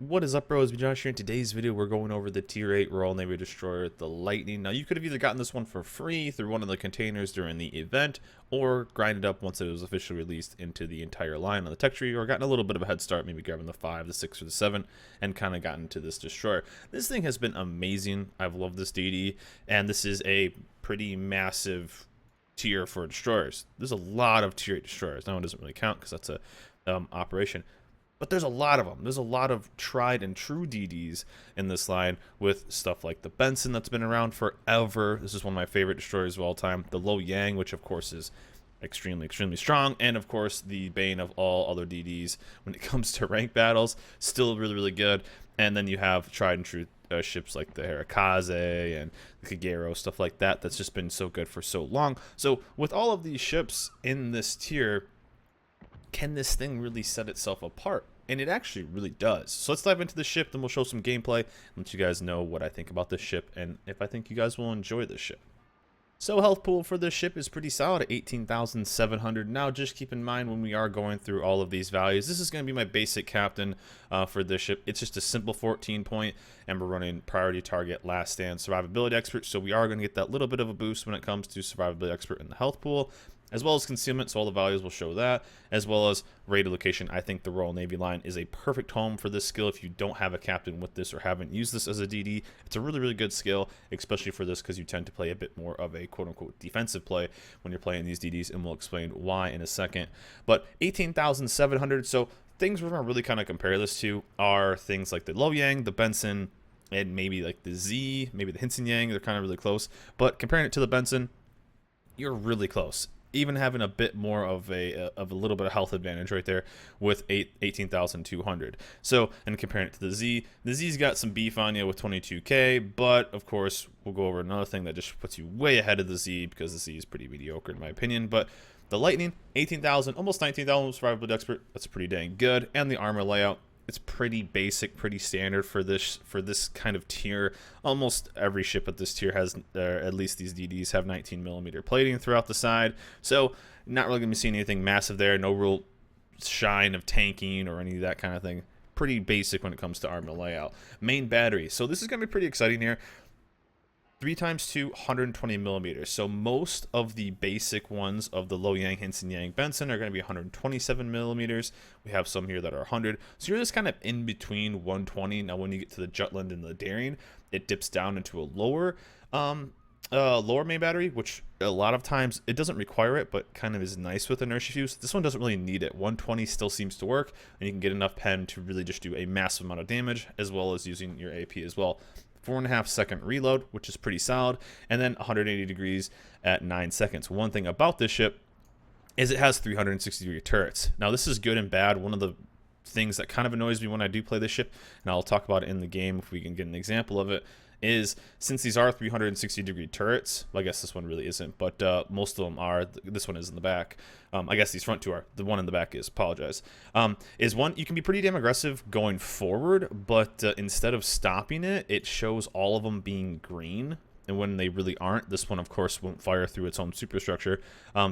What is up, bros? Josh here. In today's video, we're going over the Tier 8 Royal Navy Destroyer, the Lightning. Now, you could have either gotten this one for free through one of the containers during the event, or grinded up once it was officially released into the entire line on the tech tree, or gotten a little bit of a head start, maybe grabbing the 5, the 6, or the 7, and kind of gotten to this Destroyer. This thing has been amazing. I've loved this DD, and this is a pretty massive tier for Destroyers. There's a lot of Tier 8 Destroyers. Now, it doesn't really count because that's a operation. But there's a lot of them. There's a lot of tried and true DDs in this line with stuff like the Benson that's been around forever. This is one of my favorite destroyers of all time. The Lo Yang, which of course is extremely, extremely strong. And of course, the bane of all other DDs when it comes to rank battles. Still really, really good. And then you have tried and true ships like the Hydroacoustic and the Kagero, stuff like that. That's just been so good for so long. So with all of these ships in this tier, can this thing really set itself apart? And it actually really does. So let's dive into the ship, then we'll show some gameplay and let you guys know what I think about this ship and if I think you guys will enjoy this ship. So health pool for this ship is pretty solid at 18,700. Now just keep in mind when we are going through all of these values, this is going to be my basic captain for this ship. It's just a simple 14 point and we're running priority target, last stand, survivability expert. So we are going to get that little bit of a boost when it comes to survivability expert in the health pool, as well as concealment, so all the values will show that, as well as rated location. I think the Royal Navy line is a perfect home for this skill if you don't have a captain with this or haven't used this as a DD. It's a really, really good skill, especially for this because you tend to play a bit more of a quote-unquote defensive play when you're playing these DDs, and we'll explain why in a second. But 18,700, so things we're going to really kind of compare this to are things like the Lo Yang, the Benson, and maybe like the Z, maybe the Hinson Yang. They're kind of really close, but comparing it to the Benson, you're really close. Even having a bit more of a little bit of health advantage right there with 18,200. So, and comparing it to the Z's got some beef on you with 22k, but of course we'll go over another thing that just puts you way ahead of the Z because the Z is pretty mediocre in my opinion. But the Lightning, 18,000, almost 19,000 survivability expert. That's pretty dang good, and the armor layout, it's pretty basic, pretty standard for this kind of tier. Almost every ship at this tier has, at least these DDs have 19mm plating throughout the side. So not really going to be seeing anything massive there. No real shine of tanking or any of that kind of thing. Pretty basic when it comes to armor layout. Main battery. So this is going to be pretty exciting here. 3x2, 120mm. So most of the basic ones of the Lo Yang, Hinson Yang, Benson are going to be 127mm. We have some here that are 100. So you're just kind of in between 120. Now when you get to the Jutland and the Daring, it dips down into a lower main battery, which a lot of times it doesn't require it, but kind of is nice with inertia fuse. This one doesn't really need it. 120 still seems to work, and you can get enough pen to really just do a massive amount of damage, as well as using your AP as well. 4.5 second reload, which is pretty solid, and then 180 degrees at 9 seconds. One thing about this ship is it has 360-degree turrets. Now this is good and bad. One of the things that kind of annoys me when I do play this ship, and I'll talk about it in the game if we can get an example of it, is since these are 360-degree turrets, well, I guess this one really isn't, but most of them are. This one is in the back. I guess these front two are. The one in the back is, apologize. Is one, you can be pretty damn aggressive going forward, but instead of stopping it, it shows all of them being green. And when they really aren't, this one, of course, won't fire through its own superstructure,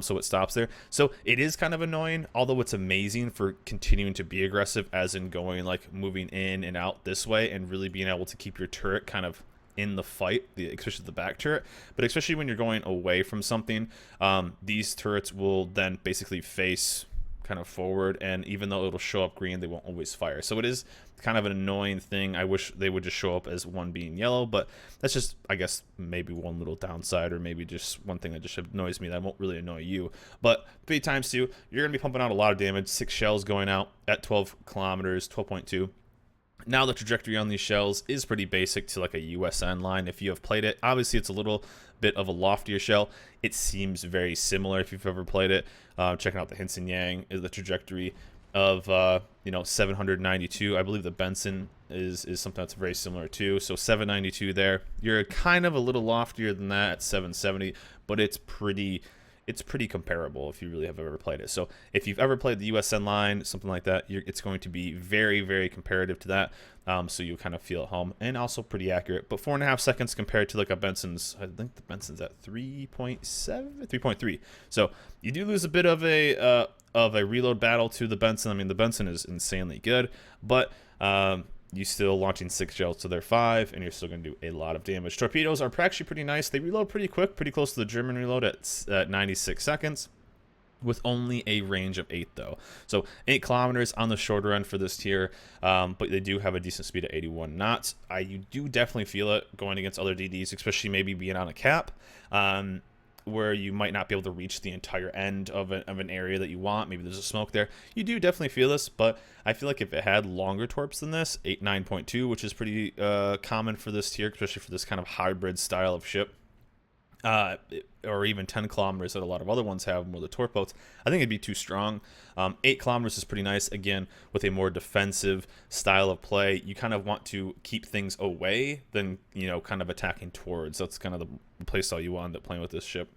so it stops there. So it is kind of annoying, although it's amazing for continuing to be aggressive, as in going, like, moving in and out this way and really being able to keep your turret kind of in the fight, especially the back turret. But especially when you're going away from something, these turrets will then basically face kind of forward, and even though it'll show up green, they won't always fire. So it is kind of an annoying thing. I wish they would just show up as one being yellow, but that's just, I guess, maybe one little downside, or maybe just one thing that just annoys me that won't really annoy you. But 3x2, you're going to be pumping out a lot of damage. 6 shells going out at 12 kilometers, 12.2. Now the trajectory on these shells is pretty basic to like a USN line if you have played it. Obviously it's a little bit of a loftier shell. It seems very similar if you've ever played it. Checking out the Hinson Yang, is the trajectory of 792. I believe the Benson is something that's very similar too. So 792 there. You're kind of a little loftier than that at 770, but it's pretty comparable if you really have ever played it. So if you've ever played the USN line, something like that, it's going to be very, very comparative to that. So you kind of feel at home, and also pretty accurate. But 4.5 seconds compared to like a Benson's, I think the Benson's at 3.7, 3.3. So you do lose a bit of a reload battle to the Benson. I mean, the Benson is insanely good, but you still launching 6 shells to their 5, and you're still going to do a lot of damage. Torpedoes are actually pretty nice. They reload pretty quick, pretty close to the German reload at 96 seconds. With only a range of 8 though. So 8 kilometers on the shorter end for this tier, but they do have a decent speed of 81 knots. You do definitely feel it going against other DDs, especially maybe being on a cap, where you might not be able to reach the entire end of an area that you want. Maybe there's a smoke there. You do definitely feel this, but I feel like if it had longer torps than this, 9.2, which is pretty common for this tier, especially for this kind of hybrid style of ship, or even 10 kilometers that a lot of other ones have more the torp boats, I think it'd be too strong. 8 kilometers is pretty nice. Again, with a more defensive style of play, you kind of want to keep things away than, kind of attacking towards. That's kind of the play style you want to end up playing with this ship.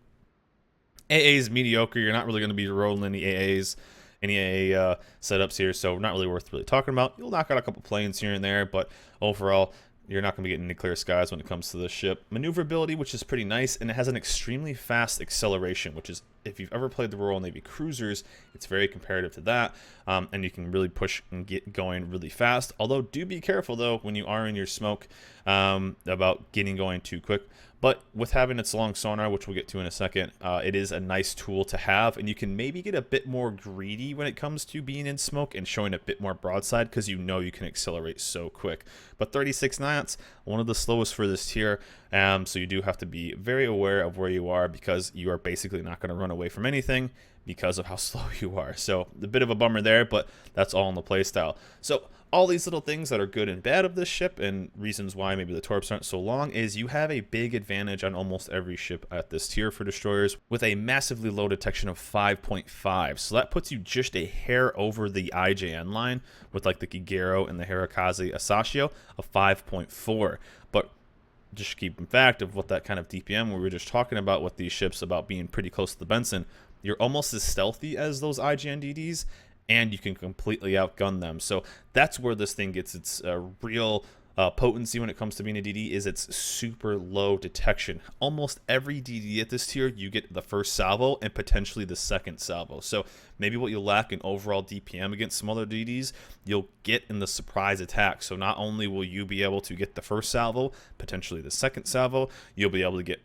AA is mediocre. You're not really going to be rolling any AAs, any AA setups here, so not really worth talking about. You'll knock out a couple planes here and there, but overall, you're not going to be getting any clear skies when it comes to this ship. Maneuverability, which is pretty nice, and it has an extremely fast acceleration, which is, if you've ever played the Royal Navy cruisers, it's very comparative to that, and you can really push and get going really fast. Although, do be careful, though, when you are in your smoke about getting going too quick. But with having its long sonar, which we'll get to in a second, it is a nice tool to have, and you can maybe get a bit more greedy when it comes to being in smoke and showing a bit more broadside, because you can accelerate so quick. But 36 knots, one of the slowest for this tier, so you do have to be very aware of where you are, because you are basically not going to run away from anything because of how slow you are. So a bit of a bummer there, but that's all in the playstyle. So all these little things that are good and bad of this ship, and reasons why maybe the torps aren't so long, is you have a big advantage on almost every ship at this tier for destroyers, with a massively low detection of 5.5. So that puts you just a hair over the IJN line, with like the Gigero and the Hirakaze Asashio of 5.4. But just keep in fact of what that kind of DPM we were just talking about with these ships, about being pretty close to the Benson, you're almost as stealthy as those IGN DDs, and you can completely outgun them. So that's where this thing gets its real potency when it comes to being a DD, is its super low detection. Almost every DD at this tier, you get the first salvo and potentially the second salvo. So maybe what you'll lack in overall DPM against some other DDs, you'll get in the surprise attack. So not only will you be able to get the first salvo, potentially the second salvo, you'll be able to get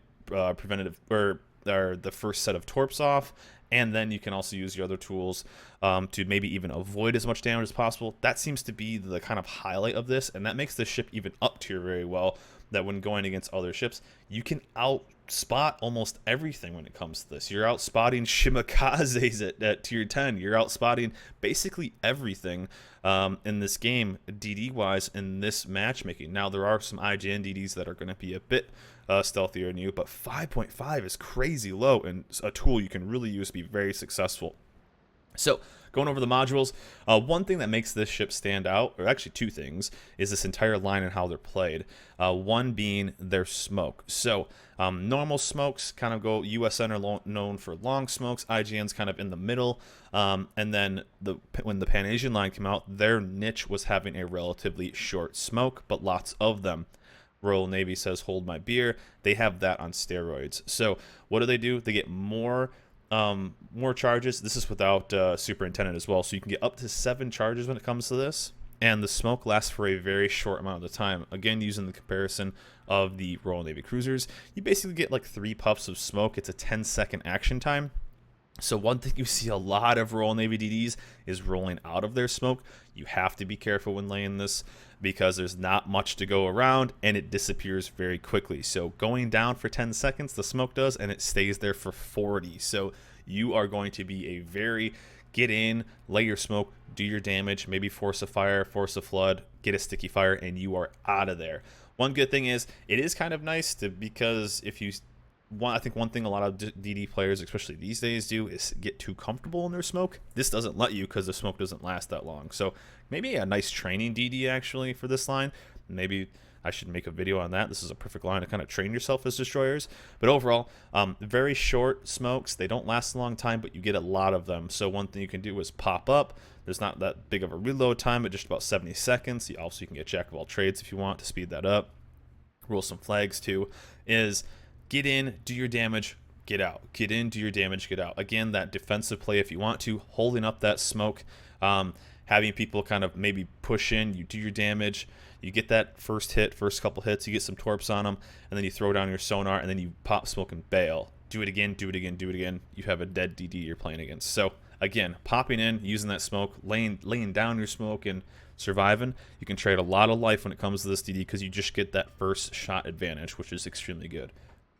preventative or the first set of torps off, and then you can also use your other tools to maybe even avoid as much damage as possible. That seems to be the kind of highlight of this, and that makes this ship even up tier very well, that when going against other ships, you can outspot almost everything when it comes to this. You're outspotting Shimikazes at tier 10. You're outspotting basically everything in this game, DD-wise, in this matchmaking. Now, there are some IGN DDs that are going to be a bit stealthier than you, but 5.5 is crazy low, and a tool you can really use to be very successful. So, going over the modules, one thing that makes this ship stand out, or actually two things, is this entire line and how they're played. One being their smoke. So, normal smokes kind of go, USN are known for long smokes, IGN's kind of in the middle, and then when the Pan Asian line came out, their niche was having a relatively short smoke, but lots of them. Royal Navy says, hold my beer. They have that on steroids. So what do? They get more charges. This is without superintendent as well. So you can get up to 7 charges when it comes to this. And the smoke lasts for a very short amount of time. Again, using the comparison of the Royal Navy cruisers, you basically get like 3 puffs of smoke. It's a 10-second action time. So one thing you see a lot of Royal Navy DDs is rolling out of their smoke. You have to be careful when laying this, because there's not much to go around and it disappears very quickly. So going down for 10 seconds, the smoke does, and it stays there for 40. So you are going to be a very get in, lay your smoke, do your damage, maybe force a fire, force a flood, get a sticky fire, and you are out of there. One good thing is it is kind of nice because if you I think one thing a lot of DD players, especially these days, do is get too comfortable in their smoke. This doesn't let you, because the smoke doesn't last that long. So maybe a nice training DD actually for this line. Maybe I should make a video on that. This is a perfect line to kind of train yourself as destroyers. But overall, very short smokes. They don't last a long time, but you get a lot of them. So one thing you can do is pop up. There's not that big of a reload time, but just about 70 seconds. You can get Jack of all trades if you want to speed that up. Roll some flags too. Is get in, do your damage, get out. Get in, do your damage, get out. Again, that defensive play if you want to, holding up that smoke, having people kind of maybe push in, you do your damage, you get that first hit, first couple hits, you get some torps on them, and then you throw down your sonar, and then you pop smoke and bail. Do it again, do it again, do it again. You have a dead DD you're playing against. So again, popping in, using that smoke, laying down your smoke, and surviving, you can trade a lot of life when it comes to this DD because you just get that first shot advantage, which is extremely good.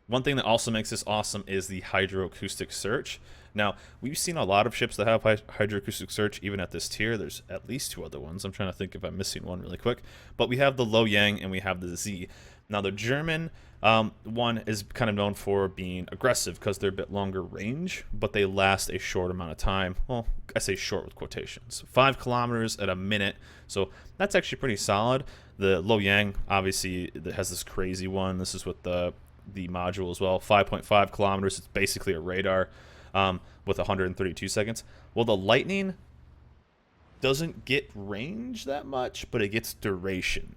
One thing that also makes this awesome is the hydroacoustic search. Now, we've seen a lot of ships that have hydroacoustic search, even at this tier. There's at least 2 other ones. I'm trying to think if I'm missing one really quick. But we have the Lo Yang and we have the Z. Now, the German one is kind of known for being aggressive because they're a bit longer range, but they last a short amount of time. Well, I say short with quotations. 5 kilometers at a minute, so that's actually pretty solid. The Lo Yang, obviously, has this crazy one. This is with the module as well. 5.5 kilometers. It's basically a radar with 132 seconds. Well, the Lightning doesn't get range that much, but it gets duration.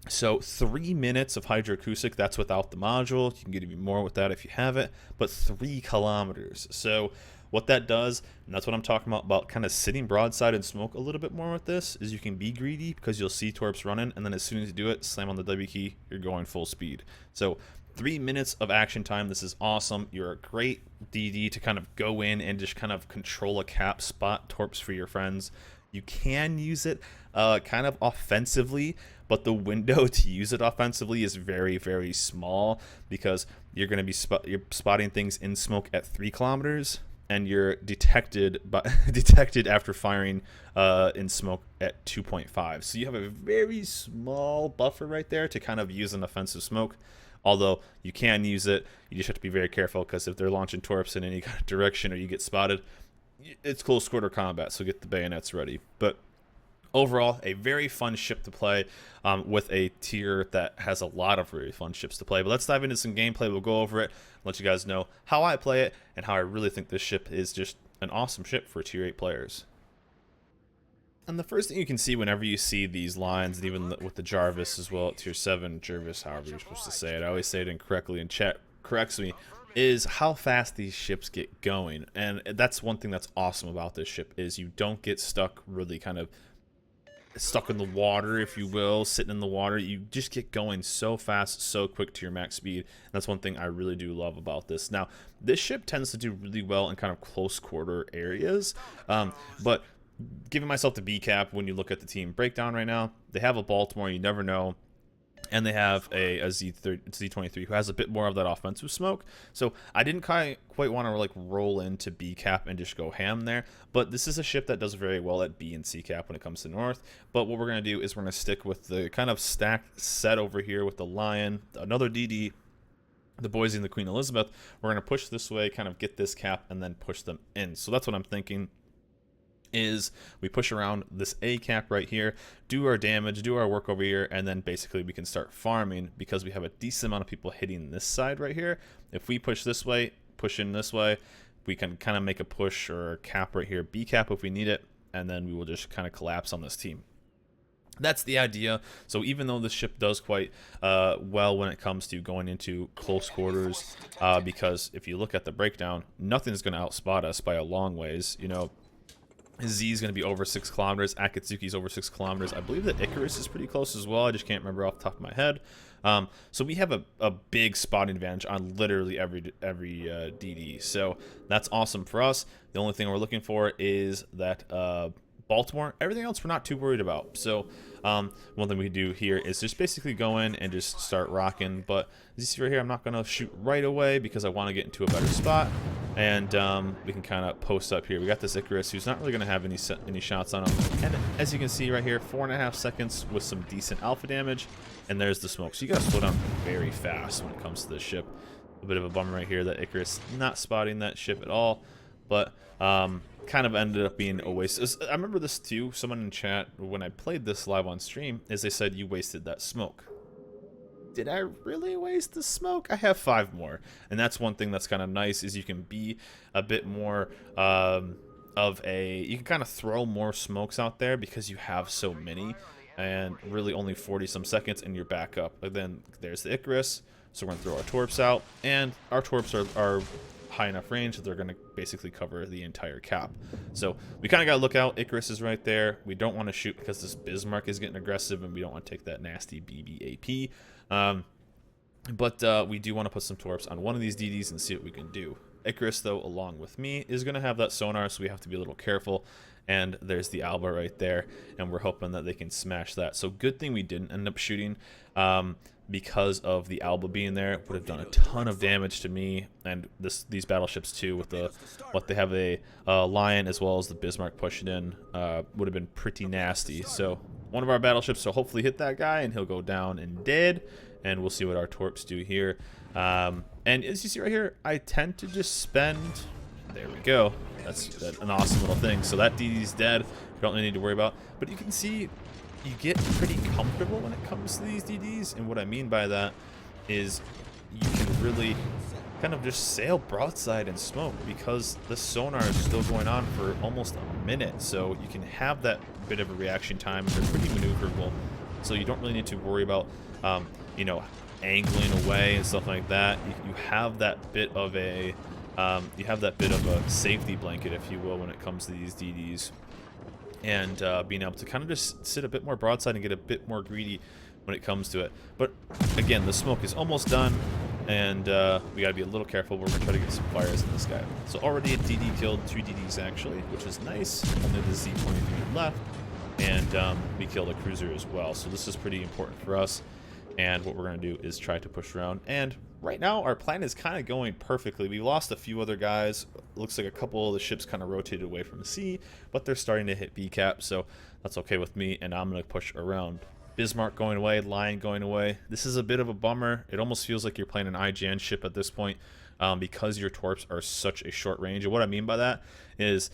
So 3 minutes of hydroacoustic, that's without the module. You can get even more with that if you have it, but 3 kilometers. So what that does, and that's what I'm talking about kind of sitting broadside and smoke a little bit more with this, is you can be greedy because you'll see torps running, and then as soon as you do it, slam on the W key, you're going full speed. So 3 minutes of action time. This is awesome. You're a great DD to kind of go in and just kind of control a cap, spot torps for your friends. You can use it kind of offensively, but the window to use it offensively is very, very small because you're going to be you're spotting things in smoke at 3 kilometers, and you're detected after firing in smoke at 2.5. So you have a very small buffer right there to kind of use an offensive smoke. Although you can use it, you just have to be very careful because if they're launching torps in any kind of direction or you get spotted, it's close quarter combat, so get the bayonets ready. But overall, a very fun ship to play with a tier that has a lot of really fun ships to play. But let's dive into some gameplay. We'll go over it, let you guys know how I play it and how I really think this ship is just an awesome ship for tier 8 players. And the first thing you can see whenever you see these lines, and even with the Jarvis as well at tier 7, Jarvis, however you're supposed to say it, I always say it incorrectly and chat corrects me, is how fast these ships get going. And that's one thing that's awesome about this ship is you don't get stuck really kind of stuck in the water, if you will, sitting in the water. You just get going so fast, so quick to your max speed. And that's one thing I really do love about this. Now, this ship tends to do really well in kind of close quarter areas, but giving myself the B cap when you look at the team breakdown right now, they have a Baltimore, you never know, and they have a Z23 who has a bit more of that offensive smoke. So I didn't quite want to like roll into B cap and just go ham there, but this is a ship that does very well at B and C cap when it comes to North. But what we're going to do is we're going to stick with the kind of stacked set over here with the Lion, another DD, the Boise, and the Queen Elizabeth. We're going to push this way, kind of get this cap, and then push them in. So that's what I'm thinking. Is we push around this A cap right here, do our damage, do our work over here, and then basically we can start farming because we have a decent amount of people hitting this side right here. If we push this way, push in this way, we can kind of make a push or a cap right here, B cap if we need it, and then we will just kind of collapse on this team. That's the idea. So even though this ship does quite well when it comes to going into close quarters, because if you look at the breakdown, nothing's going to outspot us by a long ways. You know, Z is going to be over 6 kilometers. Akatsuki's over 6 kilometers. I believe that Icarus is pretty close as well. I just can't remember off the top of my head. So we have a big spotting advantage on literally every DD. So that's awesome for us. The only thing we're looking for is that Baltimore. Everything else we're not too worried about. So one thing we do here is just basically go in and just start rocking. But as you see right here, I'm not going to shoot right away because I want to get into a better spot. And we can kind of post up here. We got this Icarus who's not really going to have any shots on him. And as you can see right here, 4.5 seconds with some decent alpha damage. And there's the smoke. So you got to slow down very fast when it comes to this ship. A bit of a bummer right here that Icarus not spotting that ship at all. But kind of ended up being a waste. I remember this too. Someone in chat, when I played this live on stream, is they said you wasted that smoke. Did I really waste the smoke? I have 5 more. And that's one thing that's kind of nice is you can be a bit more you can kind of throw more smokes out there because you have so many and really only 40 some seconds and you're back up. And then there's the Icarus. So we're going to throw our torps out, and our torps are high enough range that they're going to basically cover the entire cap. So we kind of got to look out. Icarus is right there. We don't want to shoot because this Bismarck is getting aggressive, and we don't want to take that nasty BBAP. But we do want to put some torps on one of these DDs and see what we can do. Icarus, though, along with me, is going to have that sonar, so we have to be a little careful. And there's the Alba right there, and we're hoping that they can smash that. So good thing we didn't end up shooting, because of the Alba being there. Would have done a ton of damage to me and these battleships too. With what they have a Lion as well as the Bismarck pushing in, would have been pretty nasty. So one of our battleships will hopefully hit that guy, and he'll go down and dead. And we'll see what our torps do here. And as you see right here, I tend to just spend. There we go. That's an awesome little thing. So that DD's dead. We don't really need to worry about. But you can see you get pretty comfortable when it comes to these DDs. And what I mean by that is you can really kind of just sail broadside and smoke because the sonar is still going on for almost a minute. So you can have that bit of a reaction time. They're pretty maneuverable. So you don't really need to worry about, you know, angling away and stuff like that. You have that bit of a safety blanket, if you will, when it comes to these DDs, and being able to kind of just sit a bit more broadside and get a bit more greedy when it comes to it. But again, the smoke is almost done, and we gotta be a little careful. We're gonna try to get some fires in this guy. So already a DD killed, 2 DDs actually, which is nice. Only the Z-23 left, and we killed a cruiser as well. So this is pretty important for us. And what we're going to do is try to push around. And right now, our plan is kind of going perfectly. We lost a few other guys. Looks like a couple of the ships kind of rotated away from the sea, but they're starting to hit B-cap, so that's okay with me, and I'm going to push around. Bismarck going away, Lion going away. This is a bit of a bummer. It almost feels like you're playing an IGN ship at this point, because your torps are such a short range. And what I mean by that is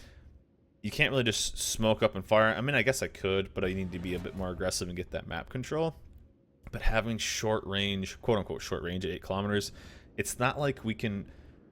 you can't really just smoke up and fire. I mean, I guess I could, but I need to be a bit more aggressive and get that map control. But having short range, quote unquote short range at 8 kilometers, it's not like we can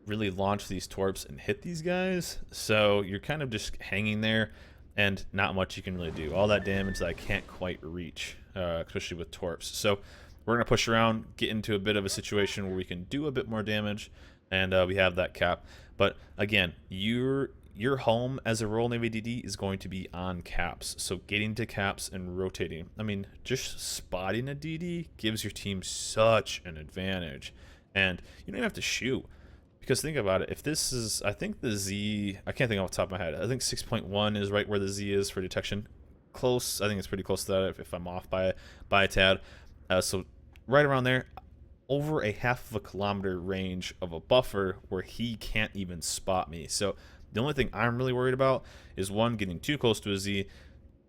really launch these torps and hit these guys. So you're kind of just hanging there, and not much you can really do. All that damage that I can't quite reach, especially with torps. So we're going to push around, get into a bit of a situation where we can do a bit more damage, and we have that cap. But again, your home as a Royal Navy DD is going to be on caps. So getting to caps and rotating. I mean, just spotting a DD gives your team such an advantage. And you don't even have to shoot. Because think about it. If this is, I think the Z, I can't think off the top of my head. I think 6.1 is right where the Z is for detection. Close. I think it's pretty close to that if I'm off by a tad. So right around there. Over a half of a kilometer range of a buffer where he can't even spot me. So the only thing I'm really worried about is, one, getting too close to a Z.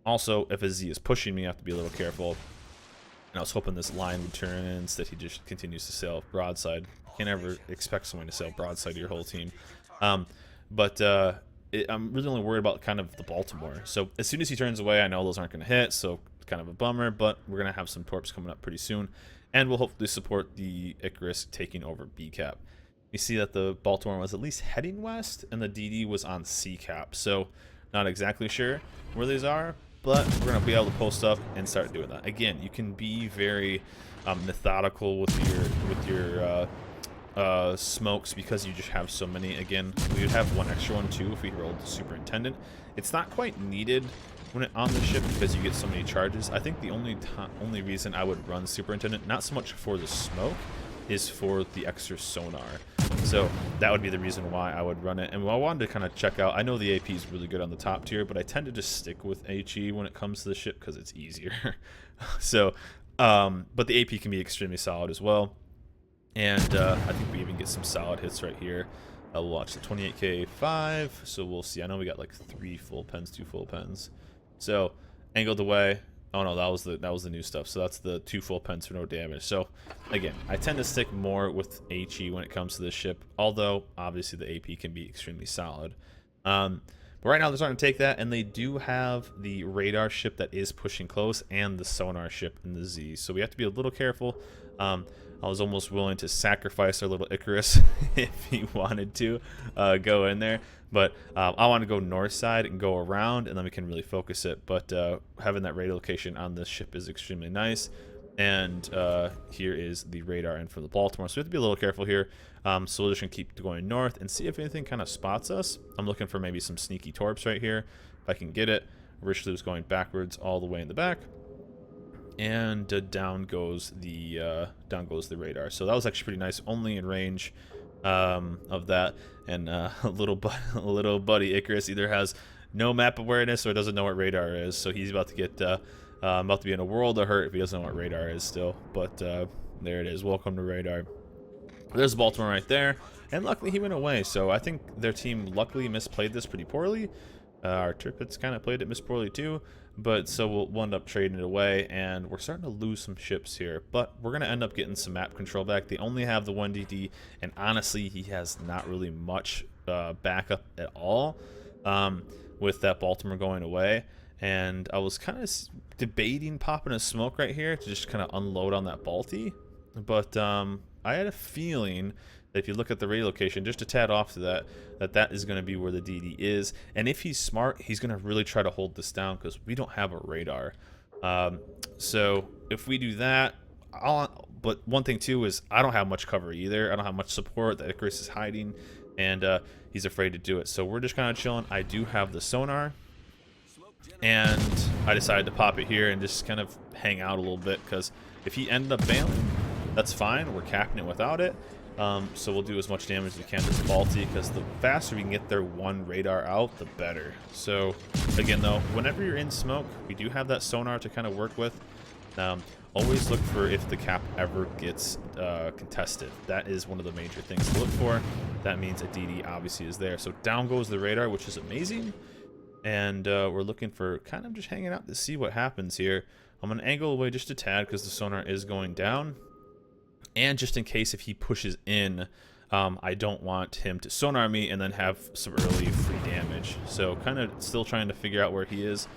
Also, if a Z is pushing me, I have to be a little careful. And I was hoping this line would turn in. Instead, he just continues to sail broadside. You can't ever expect someone to sail broadside to your whole team. I'm really only worried about kind of the Baltimore. So as soon as he turns away, I know those aren't going to hit. So it's kind of a bummer, but we're going to have some torps coming up pretty soon. And we'll hopefully support the Icarus taking over B-cap. You see that the Baltimore was at least heading west, and the DD was on C-cap. So not exactly sure where these are, but we're going to be able to post up and start doing that. Again, you can be very methodical with your smokes because you just have so many. Again, we would have one extra one too if we rolled Superintendent. It's not quite needed when on the ship because you get so many charges. I think the only reason I would run Superintendent, not so much for the smoke, is for the extra sonar. So that would be the reason why I would run it. And I wanted to kind of check out, I know the AP is really good on the top tier, but I tend to just stick with HE when it comes to the ship because it's easier. So but the AP can be extremely solid as well, and I think we even get some solid hits right here. We'll watch the 28k 5, so we'll see. I know we got like 3 full pens, 2 full pens. So angled away. Oh no, that was the new stuff. So that's the 2 full pens for no damage. So again, I tend to stick more with HE when it comes to this ship, although obviously the AP can be extremely solid. But right now they're starting to take that, and they do have the radar ship that is pushing close and the sonar ship in the Z. So we have to be a little careful. I was almost willing to sacrifice our little Icarus if he wanted to go in there. But I want to go north side and go around, and then we can really focus it. But having that radar location on this ship is extremely nice. And here is the radar in for the Baltimore. So we have to be a little careful here. So we're just going to keep going north and see if anything kind of spots us. I'm looking for maybe some sneaky torps right here, if I can get it. Richelieu is going backwards all the way in the back. And down goes the radar. So that was actually pretty nice, only in range of that. And little buddy Icarus either has no map awareness or doesn't know what radar is. So he's about to get about to be in a world of hurt if he doesn't know what radar is still. But there it is. Welcome to radar. There's Baltimore right there. And luckily he went away. So I think their team luckily misplayed this pretty poorly. Our Tirpitz kind of played it miss poorly too, but so we'll end up trading it away, and we're starting to lose some ships here, but we're going to end up getting some map control back. They only have the 1DD, and honestly, he has not really much backup at all with that Baltimore going away, and I was kind of debating popping a smoke right here to just kind of unload on that Balti, but I had a feeling that if you look at the radio location, just a tad off to that is going to be where the DD is. And if he's smart, he's going to really try to hold this down because we don't have a radar. So if we do that, but one thing too is I don't have much cover either. I don't have much support. That Icarus is hiding, and he's afraid to do it. So we're just kind of chilling. I do have the sonar, and I decided to pop it here and just kind of hang out a little bit because if he ended up bailing, that's fine. We're capping it without it. So we'll do as much damage as we can to this Balti, because the faster we can get their one radar out, the better. So again though, whenever you're in smoke, we do have that sonar to kind of work with. Always look for if the cap ever gets contested. That is one of the major things to look for. That means a DD obviously is there. So down goes the radar, which is amazing. And we're looking for kind of just hanging out to see what happens here. I'm going to angle away just a tad because the sonar is going down. And just in case if he pushes in, I don't want him to sonar me and then have some early free damage. So kind of still trying to figure out where he is.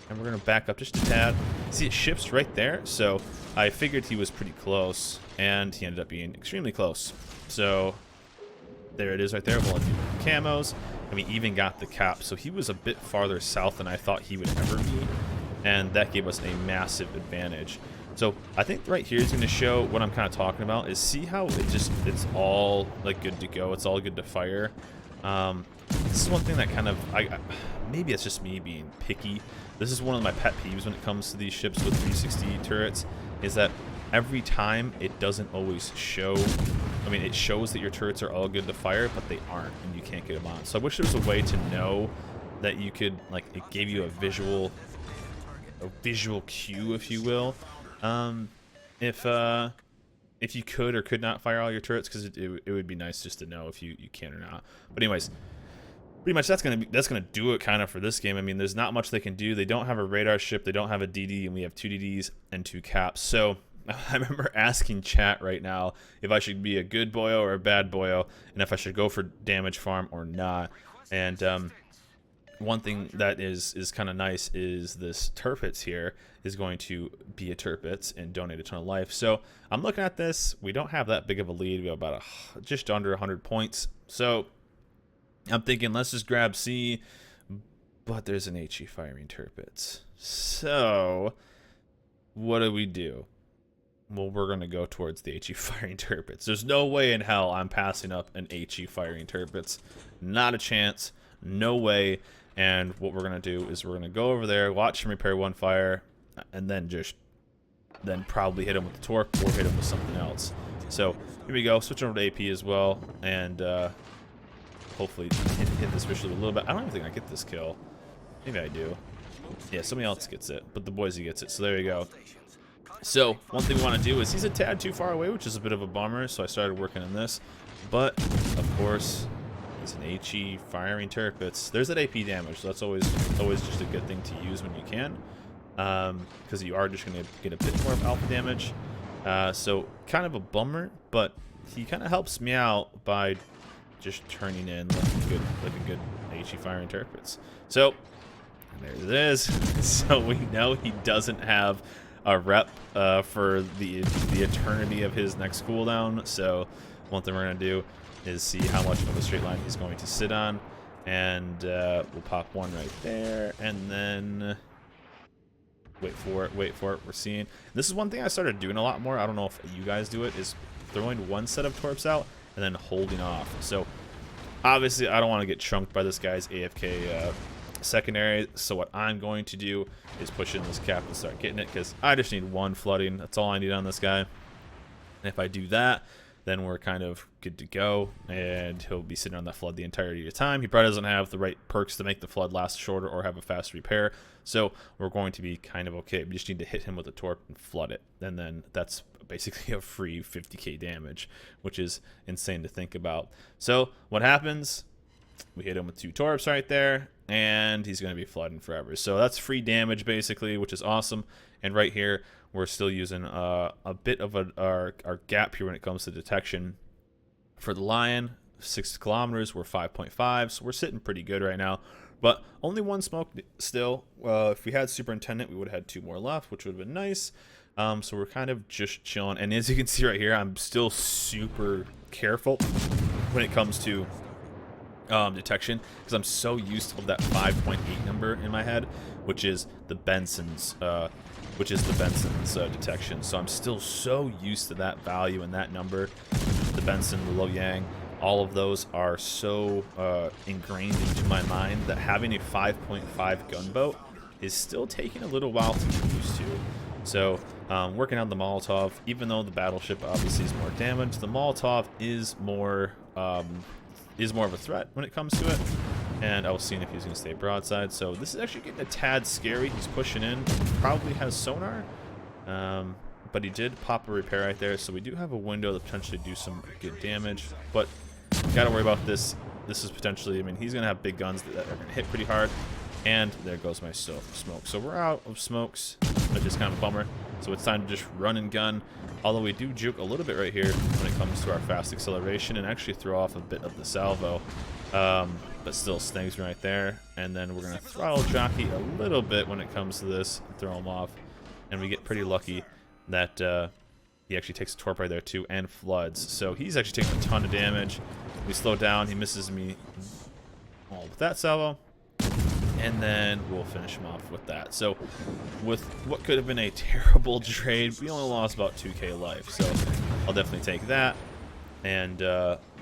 And we're going to back up just a tad. See, it shifts right there. So I figured he was pretty close. And he ended up being extremely close. So there it is right there. We'll do camos. And we even got the cap. So he was a bit farther south than I thought he would ever be. And that gave us a massive advantage. So I think right here is going to show what I'm kind of talking about. Is see how it's all like good to go. It's all good to fire. This is one thing that kind of maybe it's just me being picky. This is one of my pet peeves when it comes to these ships with 360 turrets. Is that every time it doesn't always show. I mean, it shows that your turrets are all good to fire, but they aren't, and you can't get them on. So I wish there was a way to know that you could, like, it gave you a visual cue, if you will. If you could or could not fire all your turrets, because it would be nice just to know if you can or not. But anyways, pretty much that's gonna do it kind of for this game. I mean, there's not much they can do. They don't have a radar ship, they don't have a DD, and we have 2 DDs and 2 caps. So I remember asking chat right now if I should be a good boyo or a bad boyo, and if I should go for damage farm or not. And one thing that is kind of nice is this Tirpitz here is going to be a Tirpitz and donate a ton of life. So I'm looking at this. We don't have that big of a lead. We have about just under 100 points. So I'm thinking let's just grab C, but there's an HE firing Tirpitz. So what do? Well, we're going to go towards the HE firing Tirpitz. There's no way in hell I'm passing up an HE firing Tirpitz. Not a chance. No way. And what we're going to do is we're going to go over there, watch him repair 1 fire, and then probably hit him with the torque or hit him with something else. So here we go. Switch over to AP as well, and hopefully hit this visually a little bit. I don't even think I get this kill. Maybe I do. Yeah, somebody else gets it, but the Boise gets it. So there you go. So one thing we want to do is he's a tad too far away, which is a bit of a bummer. So I started working on this, but of course, it's an HE firing Tirpitz. There's that AP damage, so that's always just a good thing to use when you can, because you are just going to get a bit more of alpha damage. So kind of a bummer, but he kind of helps me out by just turning in like a good HE firing Tirpitz. So there it is. So we know he doesn't have a rep for the eternity of his next cooldown. So one thing we're going to do is see how much of a straight line he's going to sit on, and we'll pop 1 right there, and then Wait for it, wait for it. We're seeing. This is one thing I started doing a lot more. I don't know if you guys do it, is throwing one set of torps out and then holding off. So obviously I don't want to get chunked by this guy's AFK secondary. So what I'm going to do is push in this cap and start getting it, because I just need one flooding. That's all I need on this guy. And if I do that, then we're kind of good to go, and he'll be sitting on that flood the entirety of the time. He probably doesn't have the right perks to make the flood last shorter or have a fast repair, so we're going to be kind of okay. We just need to hit him with a torp and flood it, and then that's basically a free 50k damage, which is insane to think about. So what happens? We hit him with 2 torps right there, and he's going to be flooding forever. So that's free damage basically, which is awesome. And right here, we're still using a bit of our gap here when it comes to detection. For the Lion, 6 kilometers, we're 5.5, so we're sitting pretty good right now. But only 1 smoke still. If we had Superintendent, we would have had 2 more left, which would have been nice. So we're kind of just chilling. And as you can see right here, I'm still super careful when it comes to detection, because I'm so used to that 5.8 number in my head, which is the Benson's detection. So I'm still so used to that value and that number. The Benson, the Lo Yang, all of those are so ingrained into my mind that having a 5.5 gunboat is still taking a little while to get used to. So working on the Molotov, even though the battleship obviously is more damaged, the Molotov is more of a threat when it comes to it. And I was seeing if he's going to stay broadside. So this is actually getting a tad scary. He's pushing in. Probably has sonar. But he did pop a repair right there. So we do have a window to potentially do some good damage. But got to worry about this. This is potentially, I mean, he's going to have big guns that are going to hit pretty hard. And there goes my smoke. So we're out of smokes, which is kind of a bummer. So it's time to just run and gun. Although we do juke a little bit right here when it comes to our fast acceleration and actually throw off a bit of the salvo. But still snags right there. And then we're going to throttle jockey a little bit when it comes to this and throw him off. And we get pretty lucky that he actually takes a torp right there too and floods. So he's actually taking a ton of damage. We slow down. He misses me all with that salvo. And then we'll finish him off with that. So with what could have been a terrible trade, we only lost about 2k life. So I'll definitely take that. And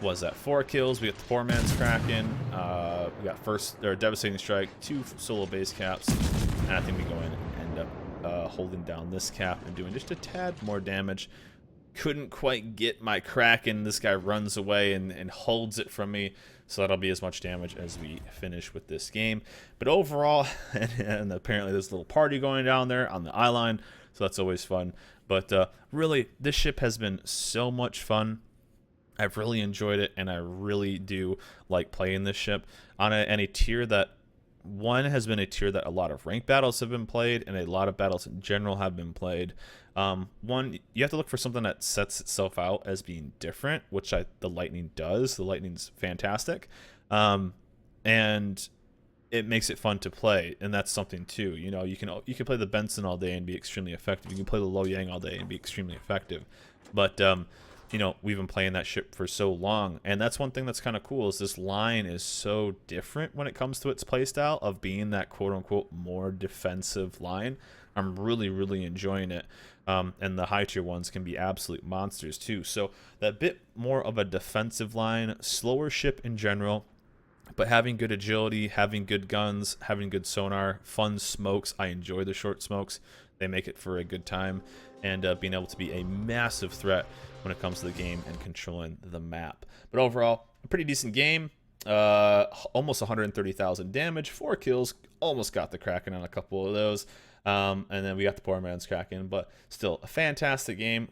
was that 4 kills? We got the poor man's Kraken. We got devastating strike, 2 solo base caps. And I think we go in and end up holding down this cap and doing just a tad more damage. Couldn't quite get my Kraken. This guy runs away and holds it from me. So that'll be as much damage as we finish with this game. But overall, and apparently there's a little party going down there on the eye line, so that's always fun. But really, this ship has been so much fun. I've really enjoyed it, and I really do like playing this ship on a tier that, one, has been a tier that a lot of ranked battles have been played, and a lot of battles in general have been played. One, you have to look for something that sets itself out as being different, which the Lightning does. The Lightning's fantastic, and it makes it fun to play, and that's something too. You know, you can play the Benson all day and be extremely effective. You can play the Lo Yang all day and be extremely effective, but you know, we've been playing that ship for so long, and that's one thing that's kind of cool, is this line is so different when it comes to its playstyle of being that quote-unquote more defensive line. I'm really enjoying it, and the high tier ones can be absolute monsters too. So that bit more of a defensive line, slower ship in general, but having good agility, having good guns, having good sonar, fun smokes. I enjoy the short smokes. They make it for a good time, and being able to be a massive threat when it comes to the game and controlling the map. But overall, a pretty decent game. Almost 130,000 damage, 4 kills, almost got the Kraken on a couple of those. And then we got the poor man's Kraken, but still a fantastic game.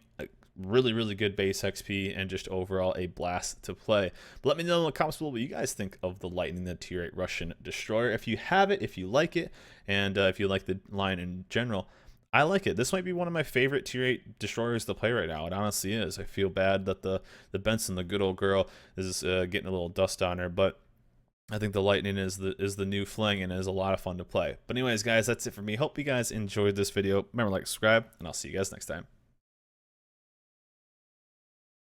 Really good base XP, and just overall a blast to play. But let me know in the comments below what you guys think of the Lightning, the tier 8 Russian destroyer. If you have it, if you like it, and if you like the line in general. I like it. This might be one of my favorite tier 8 destroyers to play right now. It honestly is. I feel bad that the Benson, the good old girl, is getting a little dust on her, but I think the Lightning is the new fling, and is a lot of fun to play. But anyways, guys, that's it for me. Hope you guys enjoyed this video. Remember, like, subscribe, and I'll see you guys next time.